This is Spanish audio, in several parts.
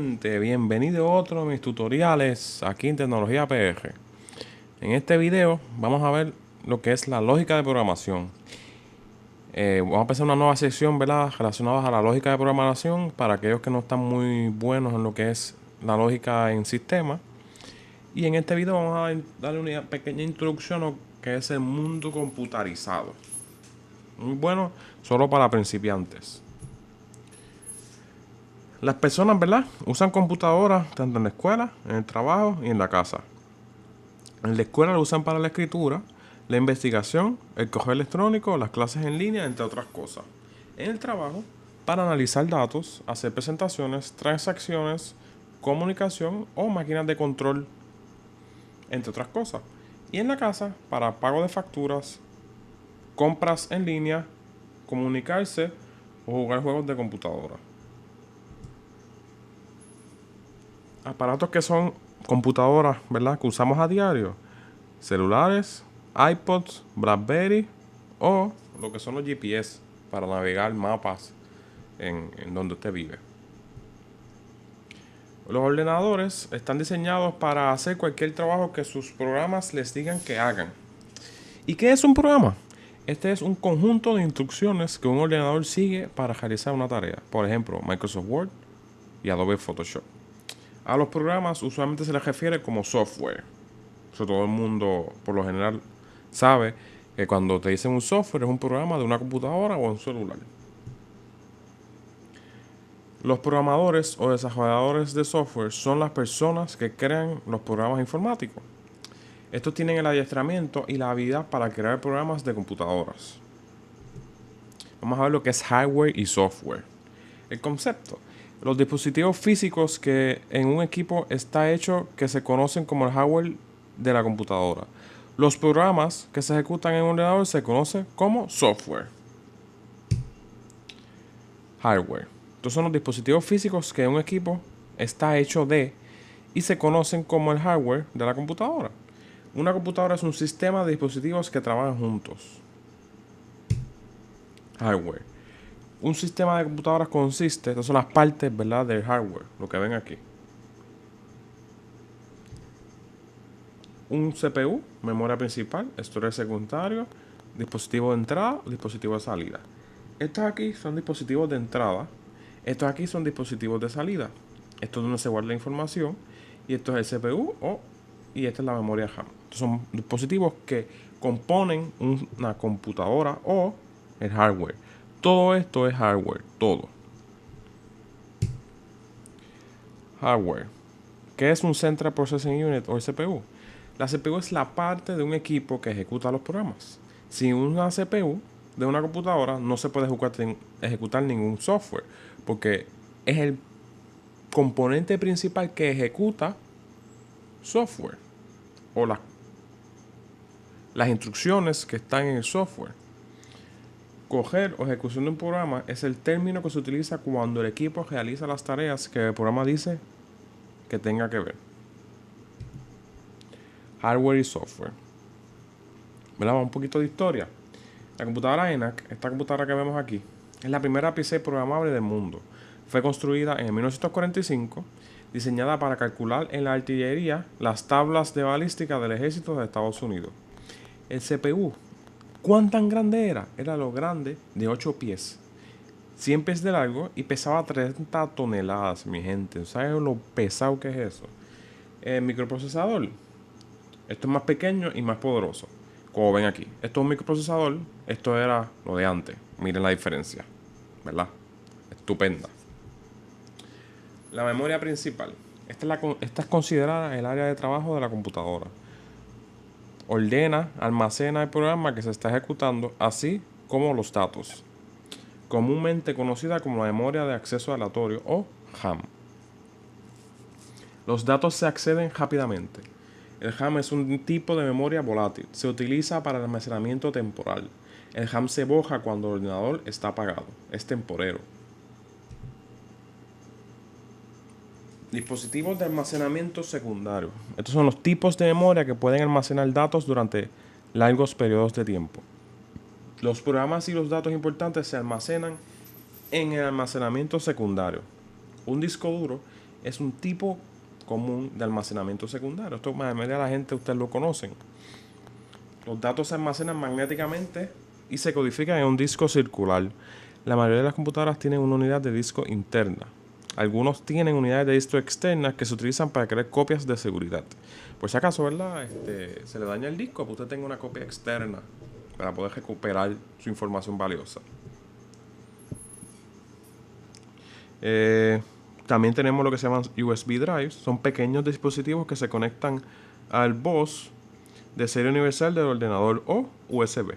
gente, bienvenido a otro de mis tutoriales aquí en Tecnología PR. En este video vamos a ver lo que es la lógica de programación. Vamos a empezar una nueva sección, ¿verdad?, relacionada a la lógica de programación para aquellos que no están muy buenos en lo que es la lógica en sistemas. Y en este video vamos a darle una pequeña introducción a lo que es el mundo computarizado. Muy bueno, solo para principiantes. Las personas, ¿verdad?, usan computadoras tanto en la escuela, en el trabajo y en la casa. En la escuela lo usan para la escritura, la investigación, el correo electrónico, las clases en línea, entre otras cosas. En el trabajo, para analizar datos, hacer presentaciones, transacciones, comunicación o máquinas de control, entre otras cosas. Y en la casa, para pago de facturas, compras en línea, comunicarse o jugar juegos de computadora. Aparatos que son computadoras, ¿verdad?, que usamos a diario: celulares, iPods, BlackBerry o lo que son los GPS para navegar mapas en donde usted vive. Los ordenadores están diseñados para hacer cualquier trabajo que sus programas les digan que hagan. ¿Y qué es un programa? Este es un conjunto de instrucciones que un ordenador sigue para realizar una tarea. Por ejemplo, Microsoft Word y Adobe Photoshop. A los programas usualmente se les refiere como software. O sea, todo el mundo, por lo general, sabe que cuando te dicen un software es un programa de una computadora o un celular. Los programadores o desarrolladores de software son las personas que crean los programas informáticos. Estos tienen el adiestramiento y la habilidad para crear programas de computadoras. Vamos a ver lo que es hardware y software. El concepto: los dispositivos físicos que en un equipo está hecho que se conocen como el hardware de la computadora. Los programas que se ejecutan en un ordenador se conocen como software. Hardware: estos son los dispositivos físicos que un equipo está hecho de y se conocen como el hardware de la computadora. Una computadora es un sistema de dispositivos que trabajan juntos. Hardware: un sistema de computadoras consiste, estas son las partes, ¿verdad?, del hardware, lo que ven aquí. Un CPU, memoria principal, storage secundario, dispositivo de entrada, dispositivo de salida. Estos aquí son dispositivos de entrada, estos aquí son dispositivos de salida. Esto es donde se guarda la información y esto es el CPU y esta es la memoria RAM. Estos son dispositivos que componen una computadora o el hardware. Todo esto es hardware, todo. Hardware. ¿Qué es un Central Processing Unit o CPU? La CPU es la parte de un equipo que ejecuta los programas. Sin una CPU de una computadora no se puede ejecutar ningún software, porque es el componente principal que ejecuta software o las instrucciones que están en el software. Coger o ejecución de un programa es el término que se utiliza cuando el equipo realiza las tareas que el programa dice que tenga que ver. Hardware y software. ¿Verdad? Un poquito de historia. La computadora ENIAC, esta computadora que vemos aquí, es la primera PC programable del mundo. Fue construida en 1945, diseñada para calcular en la artillería las tablas de balística del ejército de Estados Unidos. El CPU, ¿cuán tan grande era? Era lo grande de 8 pies, 100 pies de largo y pesaba 30 toneladas, mi gente. ¿Sabes lo pesado que es eso? El microprocesador, esto es más pequeño y más poderoso. Como ven aquí, esto es un microprocesador, esto era lo de antes. Miren la diferencia, ¿verdad? Estupenda. La memoria principal. Esta es considerada el área de trabajo de la computadora. Ordena, almacena el programa que se está ejecutando, así como los datos. Comúnmente conocida como la memoria de acceso aleatorio o RAM. Los datos se acceden rápidamente. El RAM es un tipo de memoria volátil. Se utiliza para el almacenamiento temporal. El RAM se borra cuando el ordenador está apagado. Es temporero. Dispositivos de almacenamiento secundario. Estos son los tipos de memoria que pueden almacenar datos durante largos periodos de tiempo. Los programas y los datos importantes se almacenan en el almacenamiento secundario. Un disco duro es un tipo común de almacenamiento secundario. Esto, la mayoría de la gente, ustedes lo conocen. Los datos se almacenan magnéticamente y se codifican en un disco circular. La mayoría de las computadoras tienen una unidad de disco interna. Algunos tienen unidades de disco externas que se utilizan para crear copias de seguridad. Por si acaso, ¿verdad? Se le daña el disco, pues usted tenga una copia externa para poder recuperar su información valiosa. También tenemos lo que se llaman USB drives. Son pequeños dispositivos que se conectan al bus de serie universal del ordenador o USB.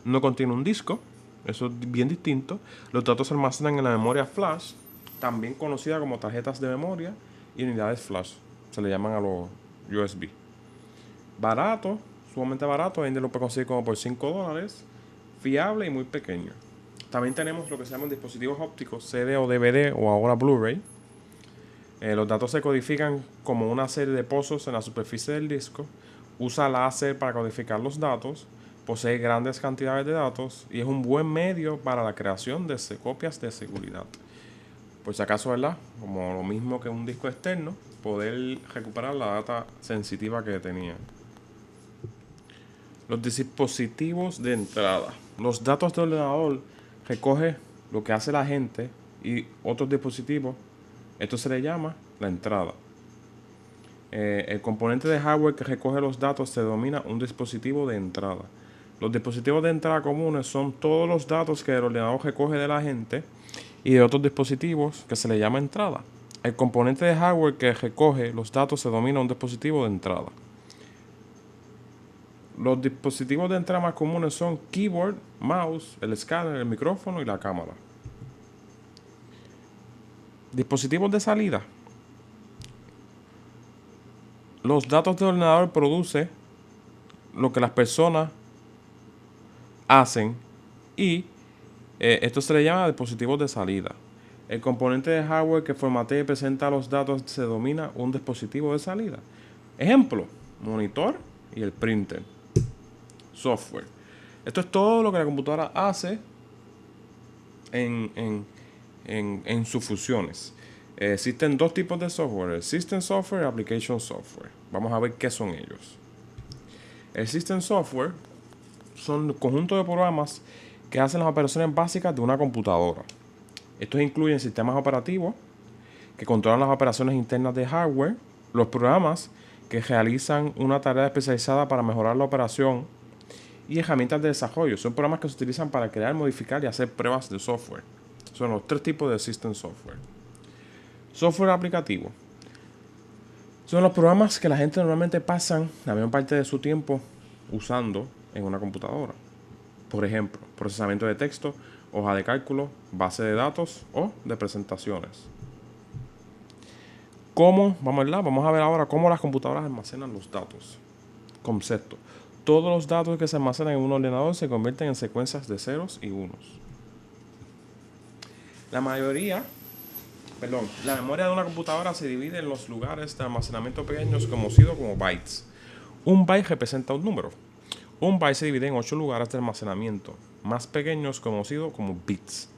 No contiene un disco, eso es bien distinto. Los datos se almacenan en la memoria flash, también conocida como tarjetas de memoria y unidades flash. Se le llaman a los USB. Barato, sumamente barato, vende lo puede conseguir como por $5. Fiable y muy pequeño. También tenemos lo que se llaman dispositivos ópticos, CD o DVD o ahora Blu-ray. Los datos se codifican como una serie de pozos en la superficie del disco. Usa láser para codificar los datos. Posee grandes cantidades de datos y es un buen medio para la creación de copias de seguridad. Por si acaso, ¿verdad? Como lo mismo que un disco externo, poder recuperar la data sensitiva que tenía. Los dispositivos de entrada. Los datos del ordenador recoge lo que hace la gente y otros dispositivos. Esto se le llama la entrada. El componente de hardware que recoge los datos se denomina un dispositivo de entrada. Los dispositivos de entrada comunes son todos los datos que el ordenador recoge de la gente y de otros dispositivos que se le llama entrada. El componente de hardware que recoge los datos se denomina un dispositivo de entrada. Los dispositivos de entrada más comunes son keyboard, mouse, el escáner, el micrófono y la cámara. Dispositivos de salida. Los datos del ordenador producen lo que las personas hacen y esto se le llama dispositivos de salida. El componente de hardware que formatea y presenta los datos se denomina un dispositivo de salida. Ejemplo, monitor y el printer. Software. Esto es todo lo que la computadora hace en sus funciones. Existen dos tipos de software, System Software y Application Software. Vamos a ver qué son ellos. El System Software son conjuntos de programas que hacen las operaciones básicas de una computadora. Estos incluyen sistemas operativos que controlan las operaciones internas de hardware, los programas que realizan una tarea especializada para mejorar la operación y herramientas de desarrollo. Son programas que se utilizan para crear, modificar y hacer pruebas de software. Son los tres tipos de System Software. Software aplicativo. Son los programas que la gente normalmente pasan la mayor parte de su tiempo usando en una computadora. Por ejemplo, procesamiento de texto, hoja de cálculo, base de datos o de presentaciones. Vamos a ver ahora cómo las computadoras almacenan los datos. Concepto. Todos los datos que se almacenan en un ordenador se convierten en secuencias de ceros y unos. La memoria de una computadora se divide en los lugares de almacenamiento pequeños conocidos como bytes. Un byte representa un número. Un byte se divide en 8 lugares de almacenamiento más pequeños conocidos como bits.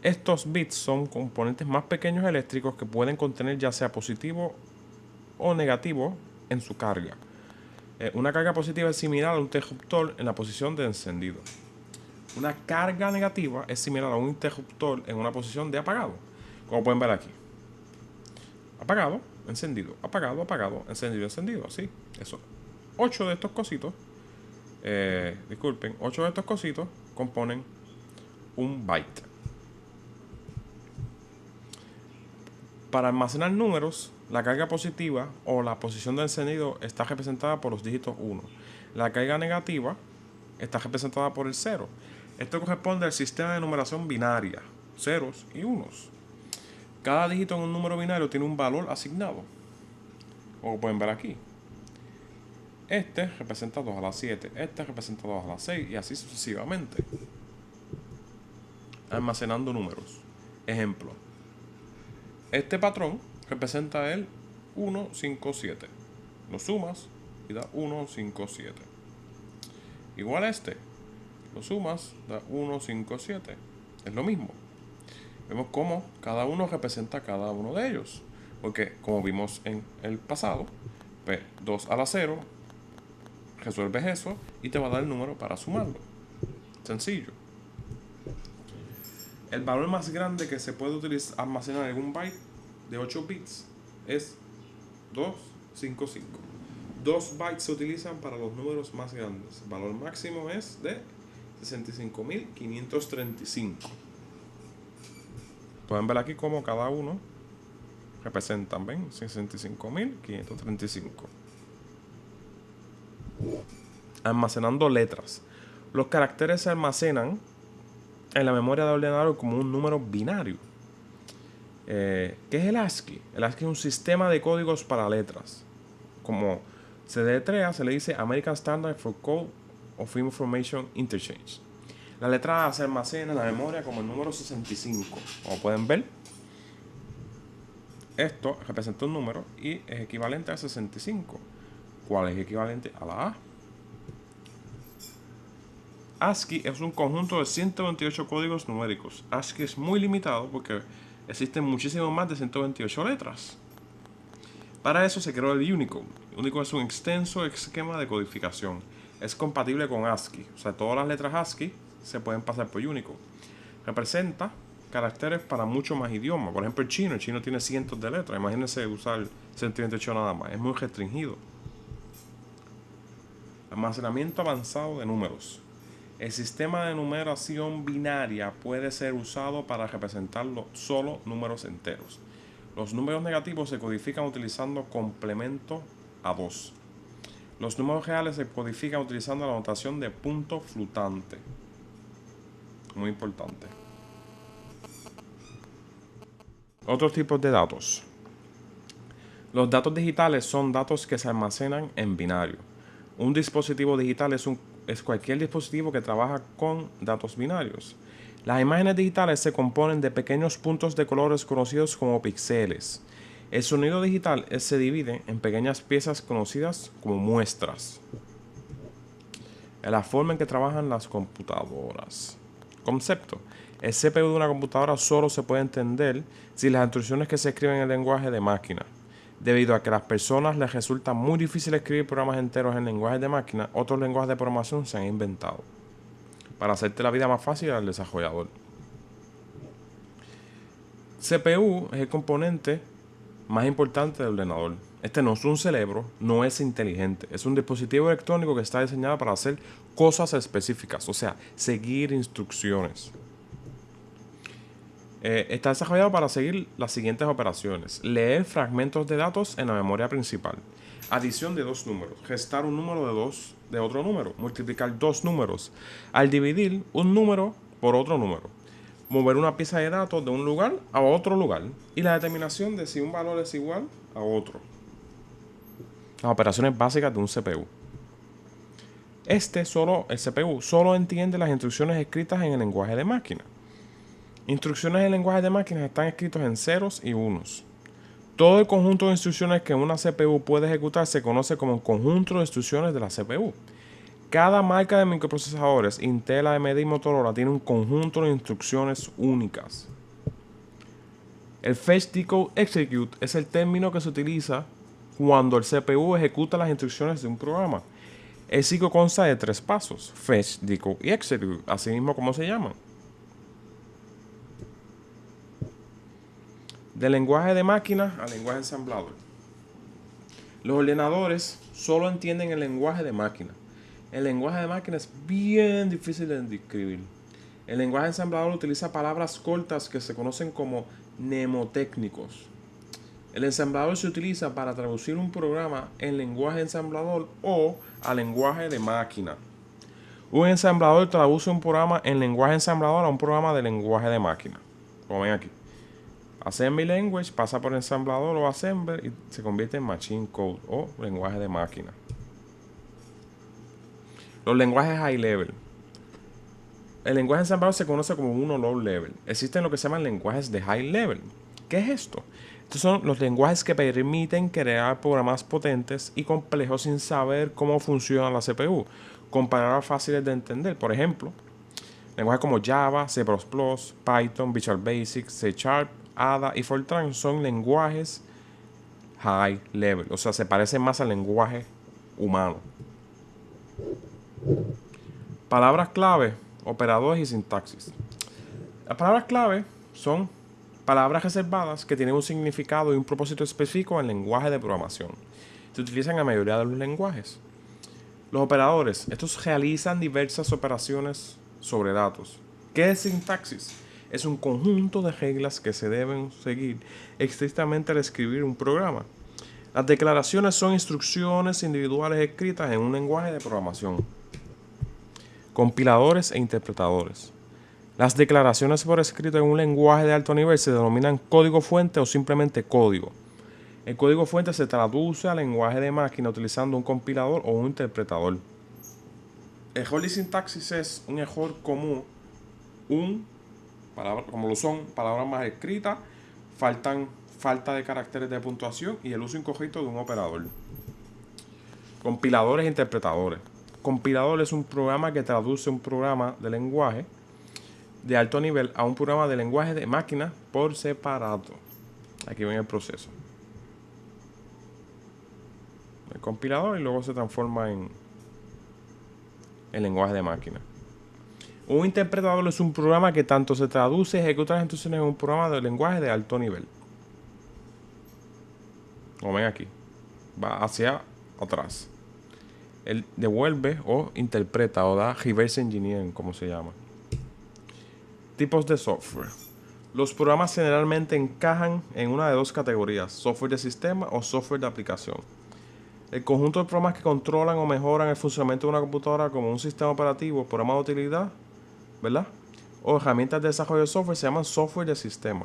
Estos bits son componentes más pequeños eléctricos que pueden contener ya sea positivo o negativo en su carga. Una carga positiva es similar a un interruptor en la posición de encendido. Una carga negativa es similar a un interruptor en una posición de apagado. Como pueden ver aquí. Apagado, encendido, apagado, apagado, encendido, encendido. Así, eso. 8 de estos cositos, 8 de estos cositos componen un byte. Para almacenar números, la carga positiva o la posición de encendido está representada por los dígitos 1. La carga negativa está representada por el 0. Esto corresponde al sistema de numeración binaria, ceros y unos. Cada dígito en un número binario tiene un valor asignado, como pueden ver aquí. Este representa 2 a la 7, este representa 2 a la 6 y así sucesivamente. Almacenando números. Ejemplo. Este patrón representa el 157. Lo sumas y da 157. Igual a este. Lo sumas, da 157. Es lo mismo. Vemos cómo cada uno representa cada uno de ellos. porque como vimos en el pasado, pues 2 a la 0, resuelves eso y te va a dar el número para sumarlo. Sencillo. El valor más grande que se puede almacenar en un byte de 8 bits es 255. 2 bytes se utilizan para los números más grandes. El valor máximo es de 65.535. Pueden ver aquí cómo cada uno representan, ¿ven? 65.535. Almacenando letras. Los caracteres se almacenan en la memoria del ordenador como un número binario. ¿Qué es el ASCII? El ASCII es un sistema de códigos para letras. Como se deletrea, se le dice American Standard for Code of Information Interchange. La letra se almacena en la memoria como el número 65. Como pueden ver, esto representa un número y es equivalente a 65. ¿Cuál es equivalente a la A? ASCII es un conjunto de 128 códigos numéricos. ASCII es muy limitado porque existen muchísimo más de 128 letras. Para eso se creó el Unicode. Unicode es un extenso esquema de codificación. Es compatible con ASCII. O sea, todas las letras ASCII se pueden pasar por Unicode. Representa caracteres para muchos más idiomas. Por ejemplo, el chino tiene cientos de letras. Imagínense usar 128 nada más. Es muy restringido. Almacenamiento avanzado de números. El sistema de numeración binaria puede ser usado para representar solo números enteros. Los números negativos se codifican utilizando complemento a 2. Los números reales se codifican utilizando la notación de punto flotante. Muy importante. Otros tipos de datos. Los datos digitales son datos que se almacenan en binario. Un dispositivo digital es cualquier dispositivo que trabaja con datos binarios. Las imágenes digitales se componen de pequeños puntos de colores conocidos como píxeles. El sonido digital se divide en pequeñas piezas conocidas como muestras. La forma en que trabajan las computadoras. Concepto. El CPU de una computadora solo se puede entender si las instrucciones que se escriben en el lenguaje de máquina. Debido a que a las personas les resulta muy difícil escribir programas enteros en lenguajes de máquina, otros lenguajes de programación se han inventado para hacerte la vida más fácil al desarrollador. CPU es el componente más importante del ordenador. Este no es un cerebro, no es inteligente. Es un dispositivo electrónico que está diseñado para hacer cosas específicas, o sea, seguir instrucciones. Está desarrollado para seguir las siguientes operaciones: leer fragmentos de datos en la memoria principal, adición de dos números, restar un número de otro número, multiplicar dos números, al dividir un número por otro número, mover una pieza de datos de un lugar a otro lugar y la determinación de si un valor es igual a otro. Las operaciones básicas de un CPU. El CPU solo entiende las instrucciones escritas en el lenguaje de máquina. Instrucciones en lenguaje de máquinas están escritos en ceros y unos. Todo el conjunto de instrucciones que una CPU puede ejecutar se conoce como el conjunto de instrucciones de la CPU. Cada marca de microprocesadores, Intel, AMD y Motorola, tiene un conjunto de instrucciones únicas. El Fetch, Decode, Execute es el término que se utiliza cuando el CPU ejecuta las instrucciones de un programa. El ciclo consta de 3 pasos: Fetch, Decode y Execute, así mismo como se llaman. Del lenguaje de máquina al lenguaje ensamblador. Los ordenadores solo entienden el lenguaje de máquina. El lenguaje de máquina es bien difícil de describir. El lenguaje ensamblador utiliza palabras cortas que se conocen como mnemotécnicos. El ensamblador se utiliza para traducir un programa en lenguaje ensamblador o a lenguaje de máquina. Un ensamblador traduce un programa en lenguaje ensamblador a un programa de lenguaje de máquina. Como ven aquí. Assembly Language pasa por ensamblador o assembler y se convierte en Machine Code o lenguaje de máquina. Los lenguajes High Level. El lenguaje ensamblador se conoce como uno Low Level. Existen lo que se llaman lenguajes de High Level. ¿Qué es esto? Estos son los lenguajes que permiten crear programas potentes y complejos sin saber cómo funciona la CPU, con palabras fáciles de entender. Por ejemplo, lenguajes como Java, C++, Python, Visual Basic, C#, Ada y Fortran son lenguajes high level. O sea, se parece más al lenguaje humano. Palabras clave, operadores y sintaxis. Las palabras clave son palabras reservadas que tienen un significado y un propósito específico en el lenguaje de programación. Se utilizan en la mayoría de los lenguajes. Los operadores, estos realizan diversas operaciones sobre datos. ¿Qué es sintaxis? Es un conjunto de reglas que se deben seguir estrictamente al escribir un programa. Las declaraciones son instrucciones individuales escritas en un lenguaje de programación. Compiladores e interpretadores. Las declaraciones por escrito en un lenguaje de alto nivel se denominan código fuente o simplemente código. El código fuente se traduce al lenguaje de máquina utilizando un compilador o un interpretador. Error de sintaxis es un error común, como lo son palabras mal escritas, falta de caracteres de puntuación y el uso incorrecto de un operador. Compiladores e interpretadores. Compilador es un programa que traduce un programa de lenguaje de alto nivel a un programa de lenguaje de máquina por separado. Aquí ven el proceso. El compilador y luego se transforma en lenguaje de máquina. Un interpretador es un programa que tanto se traduce y ejecuta las instrucciones en un programa de lenguaje de alto nivel. Como ven aquí, va hacia atrás. Él devuelve o interpreta o da reverse engineering, como se llama. Tipos de software. Los programas generalmente encajan en una de dos categorías: software de sistema o software de aplicación. El conjunto de programas que controlan o mejoran el funcionamiento de una computadora, como un sistema operativo, programa de utilidad, ¿verdad?, o herramientas de desarrollo de software, se llaman software de sistema.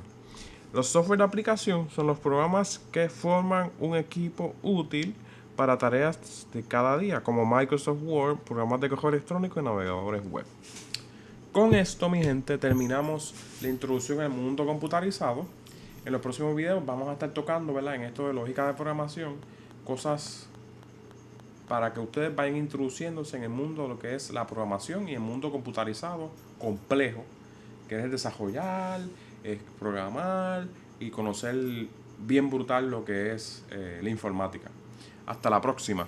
Los software de aplicación son los programas que forman un equipo útil para tareas de cada día, como Microsoft Word, programas de correo electrónico y navegadores web. Con esto, mi gente, terminamos la introducción al mundo computarizado. En los próximos videos vamos a estar tocando, ¿verdad?, en esto de lógica de programación, cosas para que ustedes vayan introduciéndose en el mundo de lo que es la programación y el mundo computarizado complejo, que es el desarrollar, es programar y conocer bien brutal lo que es la informática. Hasta la próxima.